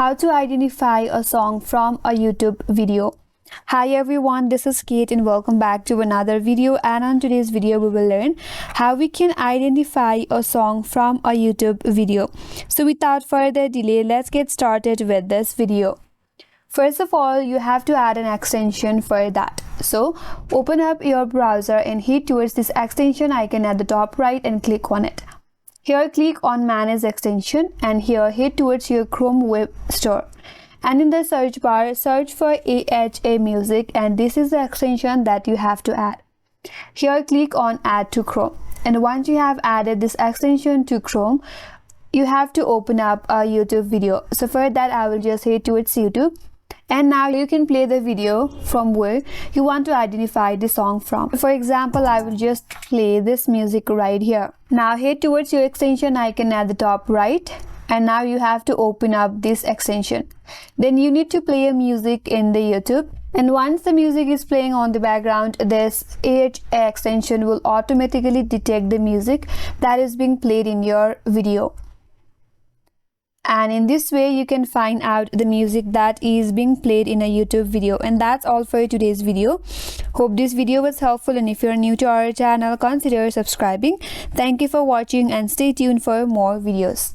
How to identify a song from a YouTube video. Hi everyone, this is Kate and welcome back to another video, and on today's video we will learn how we can identify a song from a YouTube video. So without further delay, let's get started with this video. First of all, you have to add an extension for that. So open up your browser and head towards this extension icon at the top right and click on it. Here click on manage extension and here head towards your Chrome web store. And in the search bar, search for AHA Music, and this is the extension that you have to add. Here click on add to Chrome, and once you have added this extension to Chrome, you have to open up a YouTube video. So for that I will just head towards YouTube, and now you can play the video from where you want to identify the song from. For example, I will just play this music right here. Now head towards your extension icon at the top right, and now you have to open up this extension. Then you need to play a music in the YouTube, and once the music is playing on the background, this AHA extension will automatically detect the music that is being played in your video. And in this way you can find out the music that is being played in a YouTube video. And that's all for today's video. Hope this video was helpful, and if you're new to our channel, consider subscribing. Thank you for watching and stay tuned for more videos.